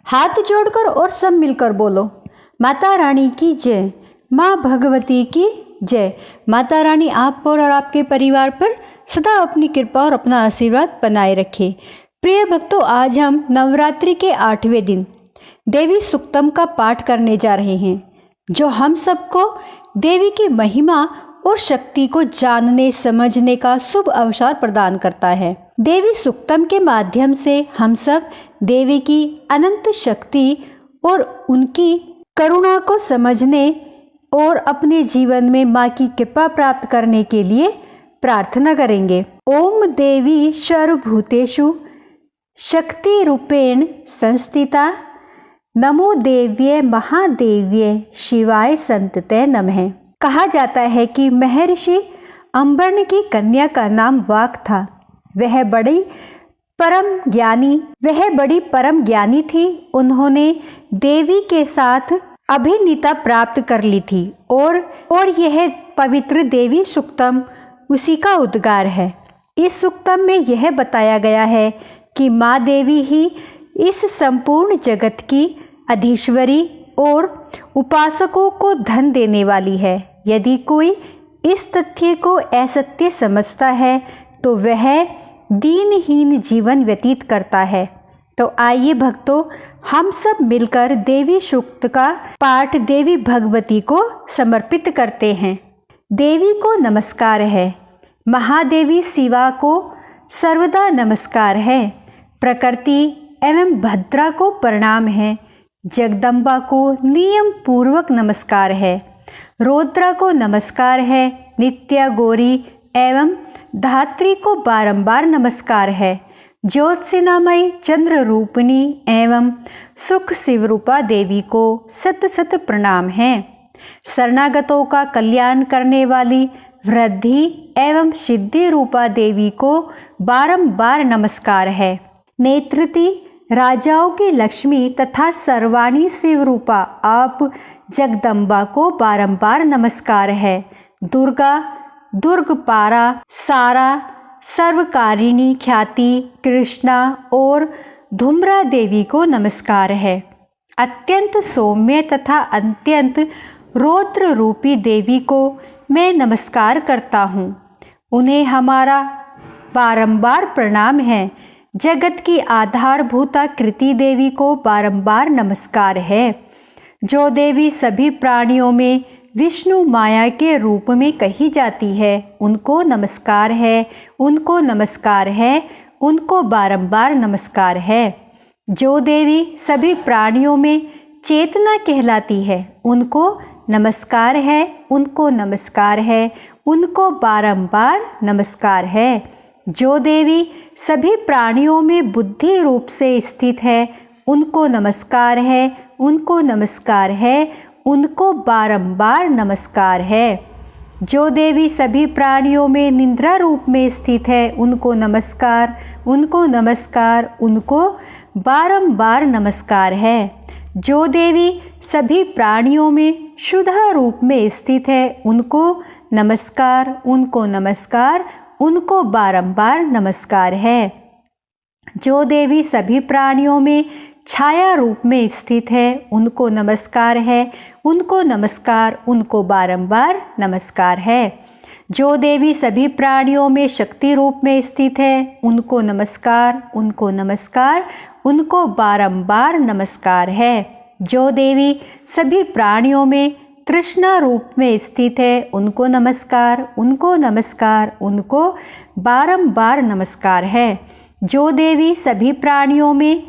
हाथ जोड़कर और सब मिलकर बोलो, माता रानी की जय, माँ भगवती की जय। माता रानी आप पर और आपके परिवार पर सदा अपनी कृपा और अपना आशीर्वाद बनाए रखे। प्रिय भक्तों, आज हम नवरात्रि के 8वें दिन देवी सुक्तम का पाठ करने जा रहे हैं, जो हम सबको देवी की महिमा और शक्ति को जानने समझने का शुभ अवसर प्रदान करता है। देवी सुक्तम के माध्यम से हम सब देवी की अनंत शक्ति और उनकी करुणा को समझने और अपने जीवन में माँ की कृपा प्राप्त करने के लिए प्रार्थना करेंगे। ओम देवी सर्वभूतेषु शक्ति रूपेण संस्थिता, नमो देव्ये महादेव्ये शिवाय संतते नमः। कहा जाता है कि महर्षि अम्बरन की कन्या का नाम वाक था। वह बड़ी परम ज्ञानी थी। उन्होंने देवी के साथ अभिन्नता प्राप्त कर ली थी और यह पवित्र देवी सुक्तम उसी का उद्गार है। इस सुक्तम में यह बताया गया है कि माँ देवी ही इस संपूर्ण जगत की अधीश्वरी और उपासकों को धन देने वाली है। यदि कोई इस तथ्य को असत्य समझता है तो वह दीनहीन जीवन व्यतीत करता है। तो आइए भक्तों, हम सब मिलकर देवी सूक्त का पाठ देवी भगवती को समर्पित करते हैं। देवी को नमस्कार है, महादेवी शिवा को सर्वदा नमस्कार है, प्रकृति एवं भद्रा को प्रणाम है, जगदम्बा को नियम पूर्वक नमस्कार है, रौद्रा को नमस्कार है, नित्या गौरी एवं धात्री को बारंबार नमस्कार है, ज्योत्सिनामयी चंद्र रूपिणी एवं सुख शिवरूपा देवी को सत सत प्रणाम है। शरणागतों का कल्याण करने वाली वृद्धि एवं सिद्धि रूपा देवी को बारंबार नमस्कार है। नेत्रति राजाओं की लक्ष्मी तथा सर्वाणी शिवरूपा आप जगदम्बा को बारंबार नमस्कार है। दुर्गा, दुर्गपारा, सारा, सर्वकारिणी ख्याति, कृष्णा और धूम्रा देवी को नमस्कार है। अत्यंत सौम्य तथा अत्यंत रौद्र रूपी देवी को मैं नमस्कार करता हूँ। उन्हें हमारा बारंबार प्रणाम है। जगत की आधारभूता कृति देवी को बारंबार नमस्कार है। जो देवी सभी प्राणियों में विष्णु माया के रूप में कही जाती है, उनको नमस्कार है, उनको नमस्कार है, उनको बारंबार नमस्कार है। जो देवी सभी प्राणियों में चेतना कहलाती है, उनको नमस्कार है, उनको नमस्कार है, उनको बारंबार नमस्कार है। जो देवी सभी प्राणियों में बुद्धि रूप से स्थित है, उनको नमस्कार है, उनको नमस्कार है, उनको बारंबार नमस्कार है। जो देवी सभी प्राणियों में निद्रा रूप में स्थित है, उनको नमस्कार, उनको नमस्कार, उनको बारंबार नमस्कार है। जो देवी सभी प्राणियों में शुद्धा रूप में स्थित है, उनको नमस्कार, उनको नमस्कार, उनको बारंबार नमस्कार है। जो देवी सभी प्राणियों में छाया रूप में स्थित है, उनको नमस्कार है, उनको नमस्कार, उनको बारंबार नमस्कार है। जो देवी सभी प्राणियों में शक्ति रूप में स्थित है, उनको नमस्कार, उनको नमस्कार, उनको बारंबार नमस्कार है। जो देवी सभी प्राणियों में तृष्णा रूप में स्थित है, उनको नमस्कार, उनको नमस्कार, उनको बारंबार नमस्कार है। जो देवी सभी प्राणियों में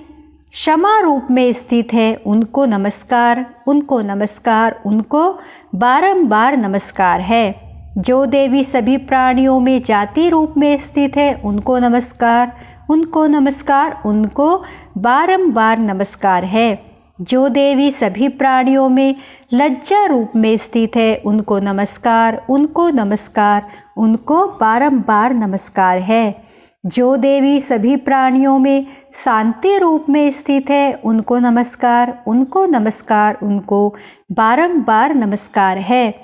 क्षमा रूप में स्थित है, उनको नमस्कार, उनको नमस्कार, उनको बारंबार नमस्कार है। जो देवी सभी प्राणियों में जाति रूप में स्थित है, उनको नमस्कार, उनको नमस्कार, उनको बारंबार नमस्कार है। जो देवी सभी प्राणियों में लज्जा रूप में स्थित है, उनको नमस्कार, उनको नमस्कार, उनको बारंबार नमस्कार है। जो देवी सभी प्राणियों में शांति रूप में स्थित है, उनको नमस्कार, उनको नमस्कार, उनको बारंबार नमस्कार है।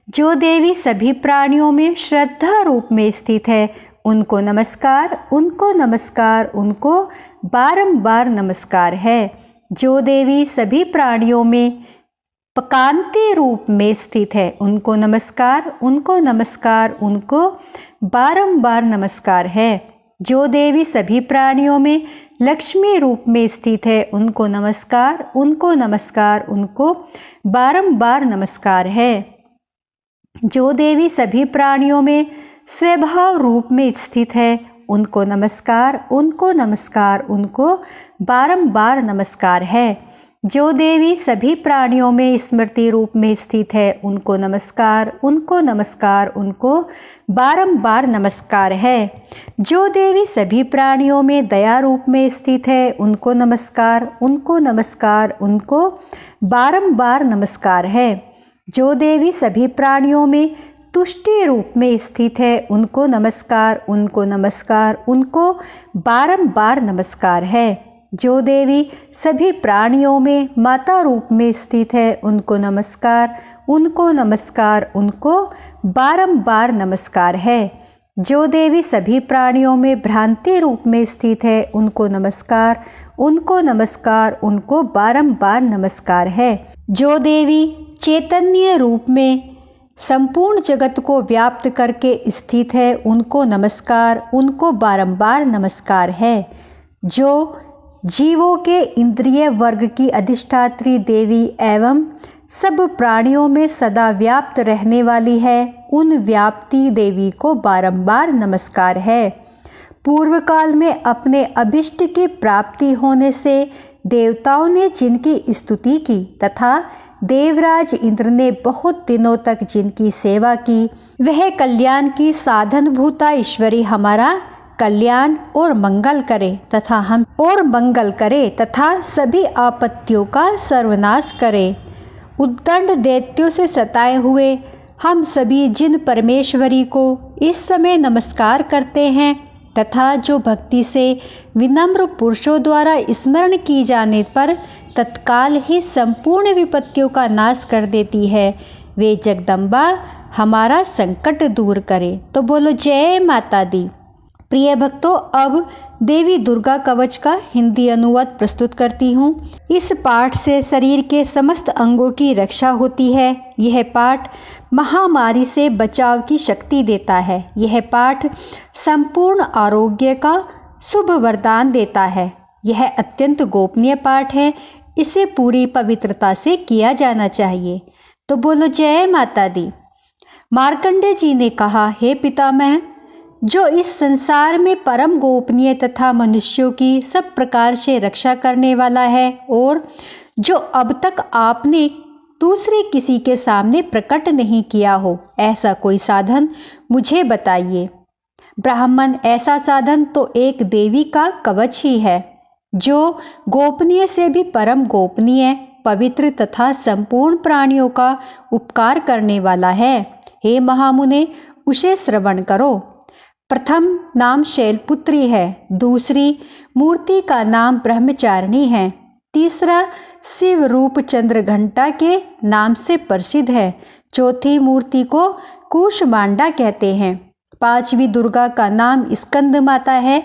जो देवी सभी प्राणियों में श्रद्धा रूप में स्थित है, उनको नमस्कार, उनको नमस्कार, उनको बारंबार नमस्कार है। जो देवी सभी प्राणियों में पकांति रूप में स्थित है, उनको नमस्कार, उनको नमस्कार, उनको बारंबार नमस्कार है। जो देवी सभी प्राणियों में लक्ष्मी रूप में स्थित है, उनको नमस्कार, उनको नमस्कार, उनको बारंबार नमस्कार है। जो देवी सभी प्राणियों में स्वभाव रूप में स्थित है, उनको नमस्कार, उनको नमस्कार, उनको बारंबार नमस्कार है। जो देवी सभी प्राणियों में स्मृति रूप में स्थित है, उनको नमस्कार, उनको नमस्कार, उनको बारंबार नमस्कार है। जो देवी सभी प्राणियों में दया रूप में स्थित है, उनको नमस्कार, उनको नमस्कार, उनको बारंबार नमस्कार है। जो देवी सभी प्राणियों में तुष्टि रूप में स्थित है, उनको नमस्कार, उनको नमस्कार, उनको बारंबार नमस्कार है। जो देवी सभी प्राणियों में माता रूप में स्थित है, उनको नमस्कार, उनको नमस्कार, उनको बारंबार नमस्कार है। जो देवी सभी प्राणियों में भ्रांति रूप में स्थित है, उनको नमस्कार, उनको नमस्कार, उनको बारंबार नमस्कार है। जो देवी चैतन्य रूप में संपूर्ण जगत को व्याप्त करके स्थित है, उनको नमस्कार, उनको बारंबार नमस्कार है। जो जीवों के इंद्रिय वर्ग की अधिष्ठात्री देवी एवं सब प्राणियों में सदा व्याप्त रहने वाली है, उन व्याप्ति देवी को बारंबार नमस्कार है। पूर्व काल में अपने अभिष्ट की प्राप्ति होने से देवताओं ने जिनकी स्तुति की तथा देवराज इंद्र ने बहुत दिनों तक जिनकी सेवा की, वह कल्याण की साधनभूता ईश्वरी हमारा कल्याण और मंगल करे तथा सभी आपत्तियों का सर्वनाश करे। उद्दंड दैत्यों से सताए हुए हम सभी जिन परमेश्वरी को इस समय नमस्कार करते हैं तथा जो भक्ति से विनम्र पुरुषों द्वारा स्मरण की जाने पर तत्काल ही संपूर्ण विपत्तियों का नाश कर देती है, वे जगदम्बा हमारा संकट दूर करे। तो बोलो जय माता दी। प्रिय भक्तों, अब देवी दुर्गा कवच का हिंदी अनुवाद प्रस्तुत करती हूँ। इस पाठ से शरीर के समस्त अंगों की रक्षा होती है। यह पाठ महामारी से बचाव की शक्ति देता है। यह पाठ संपूर्ण आरोग्य का शुभ वरदान देता है। यह अत्यंत गोपनीय पाठ है, इसे पूरी पवित्रता से किया जाना चाहिए। तो बोलो जय माता दी। मार्कंडेय जी ने कहा, हे पितामह, जो इस संसार में परम गोपनीय तथा मनुष्यों की सब प्रकार से रक्षा करने वाला है और जो अब तक आपने दूसरे किसी के सामने प्रकट नहीं किया हो, ऐसा कोई साधन मुझे बताइए। ब्राह्मण, ऐसा साधन तो एक देवी का कवच ही है, जो गोपनीय से भी परम गोपनीय, पवित्र तथा संपूर्ण प्राणियों का उपकार करने वाला है। हे महामुने, उसे श्रवण करो। प्रथम नाम शैलपुत्री है, दूसरी मूर्ति का नाम ब्रह्मचारिणी है, तीसरा शिव रूप चंद्रघंटा के नाम से प्रसिद्ध है, चौथी मूर्ति को कूष्मांडा कहते हैं, पांचवी दुर्गा का नाम स्कंद माता है,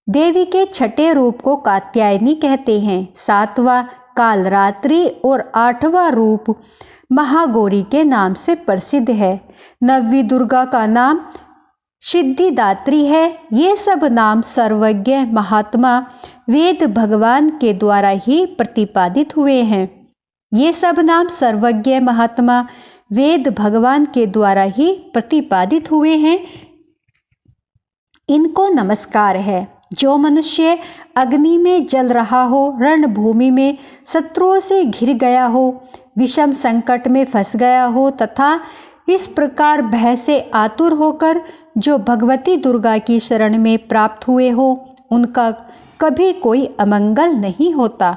देवी के छठे रूप को कात्यायनी कहते हैं, सातवां कालरात्रि और आठवां रूप महागौरी के नाम से प्रसिद्ध है, नवीं दुर्गा का नाम सिद्धिदात्री है। ये सब नाम सर्वज्ञ महात्मा वेद भगवान के द्वारा ही प्रतिपादित हुए हैं। ये सब नाम सर्वज्ञ महात्मा वेद भगवान के द्वारा ही प्रतिपादित हुए हैं। इनको नमस्कार है। जो मनुष्य अग्नि में जल रहा हो, रणभूमि में शत्रुओं से घिर गया हो, विषम संकट में फंस गया हो तथा इस प्रकार भय से आतुर होकर जो भगवती दुर्गा की शरण में प्राप्त हुए हो, उनका कभी कोई अमंगल नहीं होता।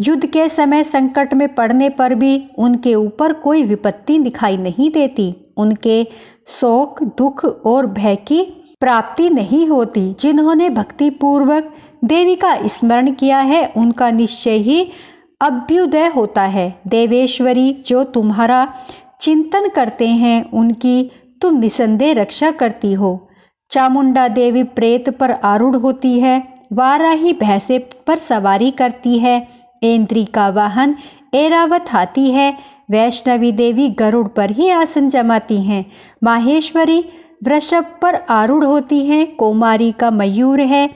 युद्ध के समय संकट में पड़ने पर भी उनके ऊपर कोई विपत्ति दिखाई नहीं देती। उनके शोक, दुख और भय की प्राप्ति नहीं होती। जिन्होंने भक्ति पूर्वक देवी का स्मरण किया है, उनका निश्चय ही अभ्युदय होता है। देवेश्वरी, जो तुम्हारा चिंतन करते हैं, उनकी तुम निसंदेह रक्षा करती हो। चामुंडा देवी प्रेत पर आरूढ़ होती है, वाराही भैंसे पर सवारी करती है, इंद्री का वाहन ऐरावत हाथी है। वैष्णवी देवी गरुड़ पर ही आसन जमाती हैं। माहेश्वरी वृषभ पर आरूढ़ होती हैं। कौमारी का मयूर है।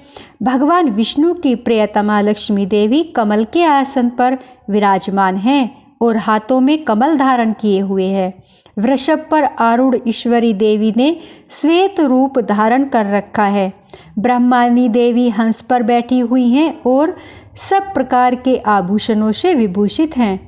भगवान विष्णु की प्रियतमा लक्ष्मी देवी कमल के आसन पर विराजमान हैं और हाथों में कमल धारण किए हुए हैं। वृषभ पर आरूढ़ ईश्वरी देवी ने श्वेत रूप धारण कर रखा है। ब्रह्मानी देवी हंस पर बैठी हुई हैं और सब प्रकार के आभूषणों से विभूषित हैं।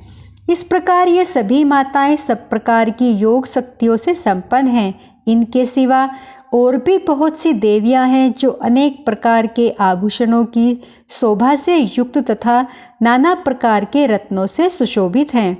इस प्रकार ये सभी माताएं सब प्रकार की योग शक्तियों से संपन्न हैं। इनके सिवा और भी बहुत सी देवियां हैं जो अनेक प्रकार के आभूषणों की शोभा से युक्त तथा नाना प्रकार के रत्नों से सुशोभित हैं।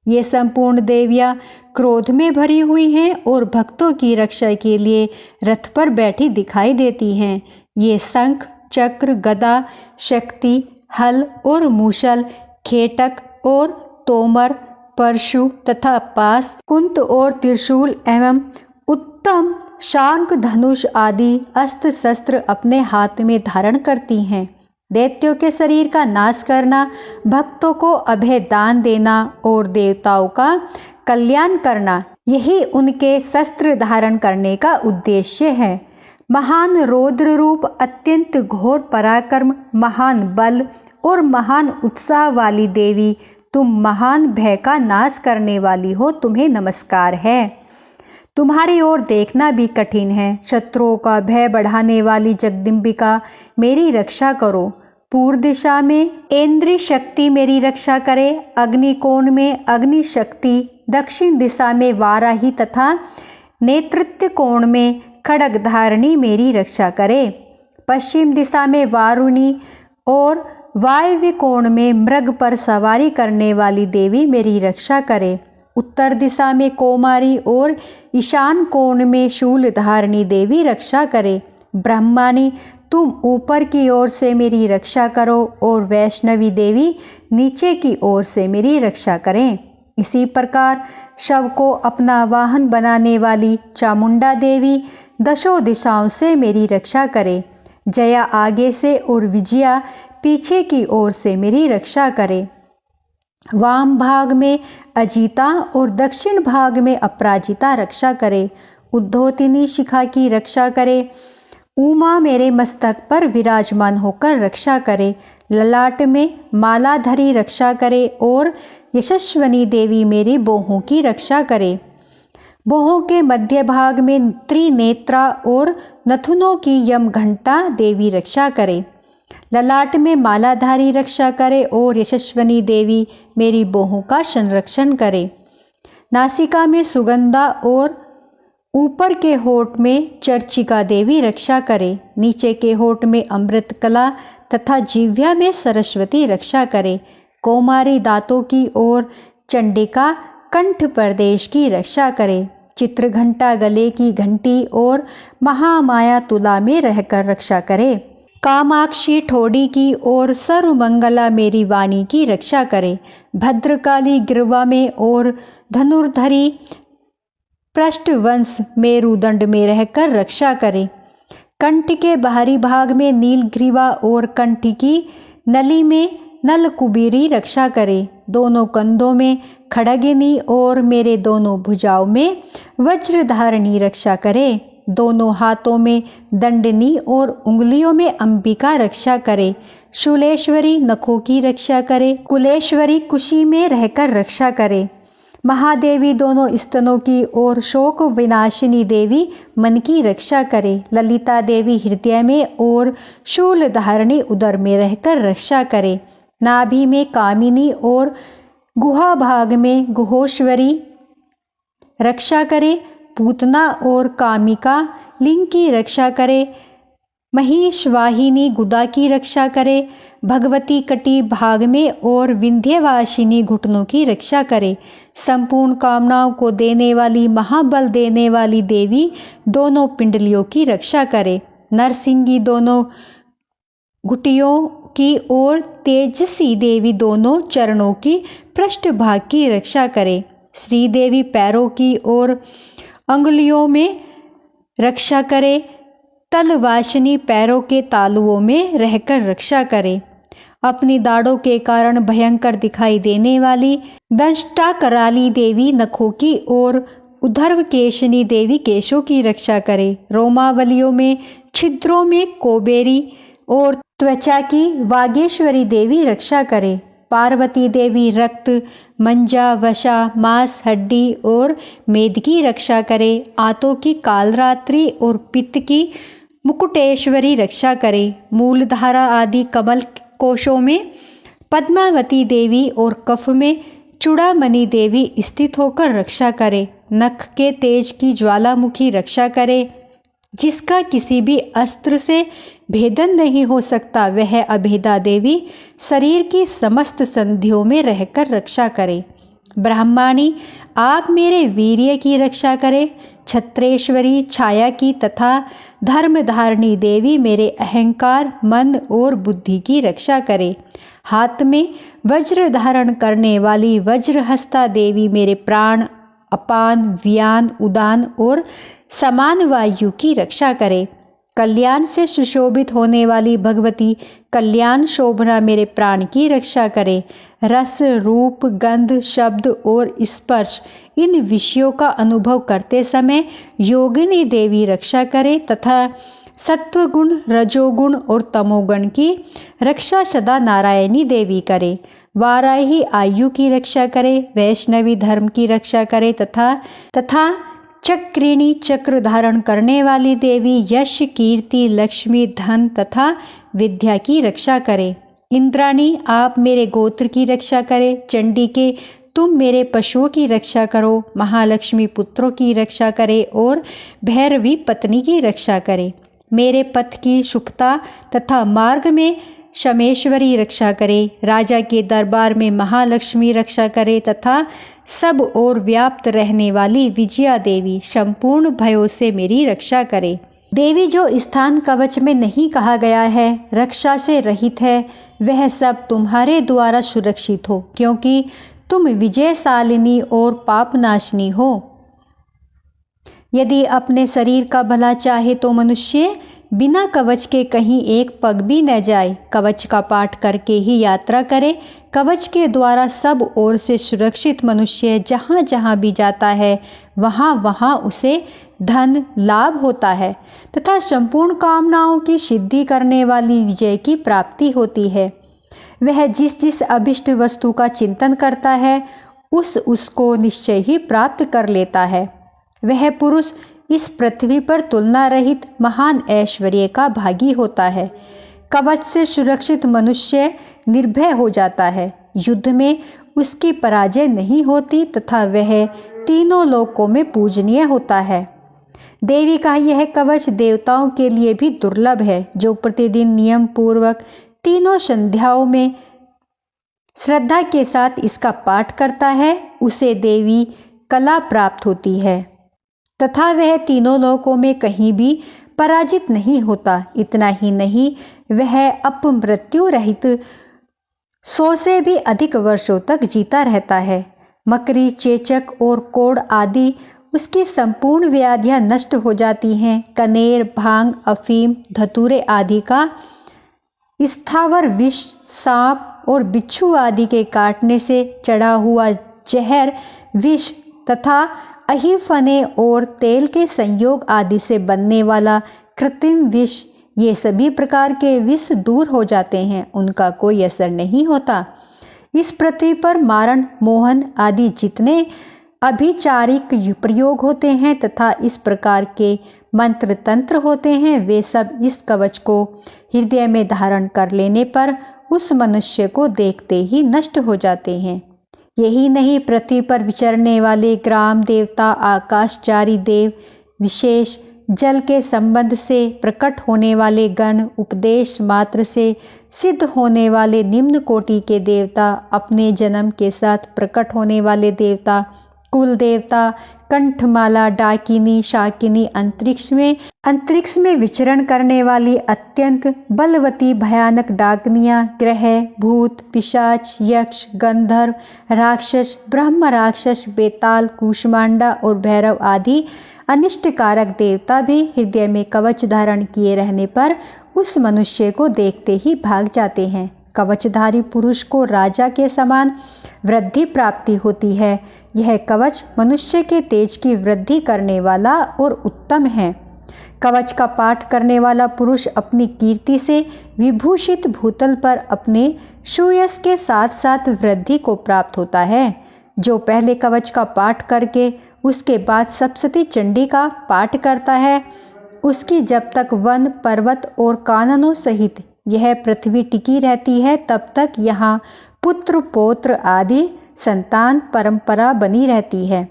ये संपूर्ण देवियां क्रोध में भरी हुई हैं और भक्तों की रक्षा के लिए रथ पर बैठी दिखाई देती हैं। ये शंख, चक्र, गदा, शक्ति, हल और मूसल, खेटक और तोमर, परशु तथा पास, कुंत और त्रिशूल एवं उत्तम शांख, धनुष आदि अस्त्र शस्त्र अपने हाथ में धारण करती हैं। दैत्यों के शरीर का नाश करना, भक्तों को अभय दान देना और देवताओं का कल्याण करना, यही उनके शस्त्र धारण करने का उद्देश्य है। महान रौद्र रूप, अत्यंत घोर पराक्रम, महान बल और महान उत्साह वाली देवी, तुम महान भय का नाश करने वाली हो, तुम्हें नमस्कार है। तुम्हारी ओर देखना भी कठिन है। शत्रुओं का भय बढ़ाने वाली जगदम्बिका, मेरी रक्षा करो। पूर्व दिशा में इंद्री शक्ति मेरी रक्षा करे। अग्निकोण में अग्नि शक्ति, दक्षिण दिशा में वाराही तथा नेतृत्व कोण में खड्ग धारणी मेरी रक्षा करे। पश्चिम दिशा में वारुणी और वायव्य कोण में मृग पर सवारी करने वाली देवी मेरी रक्षा करे। उत्तर दिशा में कौमारी और ईशान कोण में शूल धारणी देवी रक्षा करे। ब्रह्मानी, तुम ऊपर की ओर से मेरी रक्षा करो और वैष्णवी देवी नीचे की ओर से मेरी रक्षा करें। इसी प्रकार शव को अपना वाहन बनाने वाली चामुंडा देवी दशों दिशाओं से मेरी रक्षा करे। जया आगे से और विजया पीछे की ओर से मेरी रक्षा करे। वाम भाग में अजिता और दक्षिण भाग में अपराजिता रक्षा करे। उद्धोतिनी शिखा की रक्षा करे। उमा मेरे मस्तक पर विराजमान होकर रक्षा करे। ललाट में मालाधरी रक्षा करे और यशस्वनी देवी मेरी बोहों की रक्षा करे। बोहों के मध्य भाग में त्रिनेत्रा और नथुनों की यम घंटा देवी रक्षा करे। ललाट में मालाधारी रक्षा करे और यशस्वनी देवी मेरी बोहों का संरक्षण करे। नासिका में सुगंधा और ऊपर के होठ में चर्चिका देवी रक्षा करे। नीचे के होठ में अमृतकला तथा जिह्वा में सरस्वती रक्षा करे। कौमारी दांतों की और चंडिका कंठ प्रदेश की रक्षा करे। चित्रघंटा गले की घंटी और महामाया तुला में रहकर रक्षा करे। कामाक्षी ठोड़ी की और सर्वमंगला मेरी वाणी की रक्षा करे। भद्रकाली गिरवा में और धनुर्धरी पृष्ठवंश मेरुदंड में रहकर रक्षा करे। कंठ के बाहरी भाग में नीलग्रीवा और कंठ की नली में नलकुबीरी रक्षा करे। दोनों कंधों में खड़गिनी और मेरे दोनों भुजाओं में वज्रधारणी रक्षा करे। दोनों हाथों में दंडनी और उंगलियों में अंबिका रक्षा करे। शूलेश्वरी नखों की रक्षा करे। कुलेश्वरी कुशी में रहकर रक्षा करे। महादेवी दोनों स्तनों की और शोक विनाशिनी देवी मन की रक्षा करे। ललिता देवी हृदय में और शूल धारणी उदर में रहकर रक्षा करे। नाभि में कामिनी और गुहा भाग में गुहोश्वरी रक्षा करे। पूतना और कामिका लिंग की रक्षा करे। महिष वाहिनी गुदा की रक्षा करे। भगवती कटी भाग में और विंध्यवासिनी घुटनों की रक्षा करे। संपूर्ण कामनाओं को देने वाली महाबल देने वाली देवी दोनों पिंडलियों की रक्षा करे। नरसिंगी दोनों घुटियों की और तेजसी देवी दोनों चरणों की पृष्ठभाग की रक्षा करे। श्रीदेवी पैरों की और अंगुलियों में रक्षा करे। तलवासिनी पैरों के तालुओं में रहकर रक्षा करे। अपनी दाढ़ों के कारण भयंकर दिखाई देने वाली दंष्टा कराली देवी नखों की और उद्धर्वकेशिनी देवी केशों की रक्षा करे। रोमावलियों में छिद्रों में कोबेरी और त्वचा की वागेश्वरी देवी रक्षा करे। पार्वती देवी रक्त, मंजा, वशा, मांस, हड्डी और मेद की रक्षा करे। आंतों की कालरात्रि और पित्त की मुकुटेश्वरी रक्षा करे। मूलधारा आदि कमल कोशों में पद्मावती देवी और कफ में चूड़ामणि देवी स्थित होकर रक्षा करे। नख के तेज की ज्वालामुखी रक्षा करे। जिसका किसी भी अस्त्र से भेदन नहीं हो सकता, वह अभेदा देवी शरीर की समस्त संधियों में रहकर रक्षा करे। ब्रह्माणी, आप मेरे वीर्य की रक्षा करे। छत्रेश्वरी छाया की तथा धर्मधारिणी देवी मेरे अहंकार, मन और बुद्धि की रक्षा करे। हाथ में वज्र धारण करने वाली वज्रहस्ता देवी मेरे प्राण, अपान, व्यान, उदान और समान वायु की रक्षा करे। कल्याण से सुशोभित होने वाली भगवती कल्याण शोभना मेरे प्राण की रक्षा करे। रस, रूप, गंध, शब्द और स्पर्श इन विषयों का अनुभव करते समय योगिनी देवी रक्षा करे तथा सत्वगुण, रजोगुण और तमोगुण की रक्षा सदा नारायणी देवी करे। वाराही आयु की रक्षा करे, वैष्णवी धर्म की रक्षा करे तथा चक्रिणी चक्र धारण करने वाली देवी यश, कीर्ति, लक्ष्मी, धन तथा विद्या की रक्षा करे। इंद्राणी, आप मेरे गोत्र की रक्षा करे। चंडिके, तुम मेरे पशुओं की रक्षा करो। महालक्ष्मी पुत्रों की रक्षा करे और भैरवी पत्नी की रक्षा करे। मेरे पथ की शुभता तथा मार्ग में शमेश्वरी रक्षा करे। राजा के दरबार में महालक्ष्मी रक्षा करे तथा सब ओर व्याप्त रहने वाली विजया देवी संपूर्ण भयों से मेरी रक्षा करे। देवी, जो स्थान कवच में नहीं कहा गया है, रक्षा से रहित है, वह सब तुम्हारे द्वारा सुरक्षित हो, क्योंकि तुम विजयशालिनी और पापनाशिनी हो। यदि अपने शरीर का भला चाहे तो मनुष्य बिना कवच के कहीं एक पग भी न जाए। कवच का पाठ करके ही यात्रा करे। कवच के द्वारा सब ओर से सुरक्षित मनुष्य जहाँ जहाँ भी जाता है, वहाँ वहाँ उसे धन लाभ होता है तथा संपूर्ण कामनाओं की सिद्धि करने वाली विजय की प्राप्ति होती है। वह जिस जिस अभिष्ट वस्तु का चिंतन करता है, उसको निश्चय ही प्राप्त कर लेता है। वह पुरुष इस पृथ्वी पर तुलना रहित महान ऐश्वर्य का भागी होता है। कवच से सुरक्षित मनुष्य निर्भय हो जाता है। युद्ध में उसकी पराजय नहीं होती तथा वह तीनों लोकों में पूजनीय होता है। देवी का यह कवच देवताओं के लिए भी दुर्लभ है। जो प्रतिदिन नियम पूर्वक तीनों संध्याओं में श्रद्धा के साथ इसका पाठ करता है, उसे देवी कला प्राप्त होती है तथा वह तीनों लोकों में कहीं भी पराजित नहीं होता। इतना ही नहीं, वह अपमृत्यु रहित 100 से भी अधिक वर्षों तक जीता रहता है। मकरी, चेचक और कोढ़ आदि उसकी संपूर्ण व्याधियां नष्ट हो जाती हैं। कनेर, भांग, अफीम, धतूरे आदि का स्थावर विष, सांप और बिच्छू आदि के काटने से चढ़ा हुआ जहर विष तथा अहिफने और तेल के संयोग आदि से बनने वाला कृत्रिम विष, ये सभी प्रकार के विष दूर हो जाते हैं, उनका कोई असर नहीं होता। इस पृथ्वी पर मारण, मोहन आदि जितने अभिचारिक प्रयोग होते हैं तथा इस प्रकार के मंत्र तंत्र होते हैं, वे सब इस कवच को हृदय में धारण कर लेने पर उस मनुष्य को देखते ही नष्ट हो जाते हैं। यही नहीं, पृथ्वी पर विचरने वाले ग्राम देवता, आकाशचारी देव, विशेष जल के संबंध से प्रकट होने वाले गण, उपदेश मात्र से सिद्ध होने वाले निम्न कोटि के देवता, अपने जन्म के साथ प्रकट होने वाले देवता, कुल देवता, कंठमाला, डाकिनी, शाकिनी, अंतरिक्ष में विचरण करने वाली अत्यंत बलवती भयानक डाकनियां, ग्रह, भूत, पिशाच, यक्ष, गंधर्व, राक्षस, ब्रह्म राक्षस, बेताल, कूष्मांडा और भैरव आदि अनिष्टकारक देवता भी हृदय में कवच धारण किए रहने पर उस मनुष्य को देखते ही भाग जाते हैं। कवचधारी पुरुष को राजा के समान वृद्धि प्राप्ति होती है। यह कवच मनुष्य के तेज की वृद्धि करने वाला और उत्तम है। कवच का पाठ करने वाला पुरुष अपनी कीर्ति से विभूषित भूतल पर अपने श्रेयस के साथ साथ वृद्धि को प्राप्त होता है। जो पहले कवच का पाठ करके उसके बाद सप्तशती चंडी का पाठ करता है, उसकी जब तक वन पर्वत और काननों सहित यह पृथ्वी टिकी रहती है, तब तक यहाँ पुत्र पौत्र आदि संतान परंपरा बनी रहती है।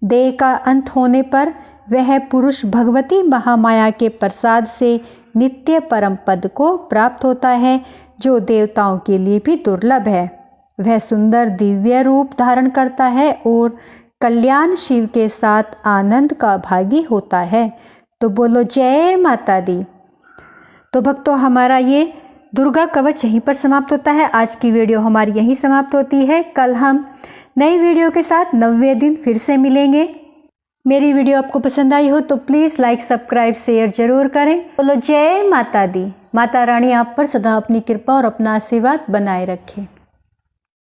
देह का अंत होने पर वह पुरुष भगवती महामाया के प्रसाद से नित्य परम पद को प्राप्त होता है, जो देवताओं के लिए भी दुर्लभ है। वह सुंदर दिव्य रूप धारण करता है और कल्याण शिव के साथ आनंद का भागी होता है। तो बोलो जय माता दी। तो भक्तों, हमारा ये दुर्गा कवच यहीं पर समाप्त होता है। आज की वीडियो हमारी यहीं समाप्त होती है। कल हम नई वीडियो के साथ 90वें दिन फिर से मिलेंगे। मेरी वीडियो आपको पसंद आई हो तो प्लीज़ लाइक सब्सक्राइब शेयर जरूर करें। बोलो जय माता दी। माता रानी आप पर सदा अपनी कृपा और अपना आशीर्वाद बनाए रखें।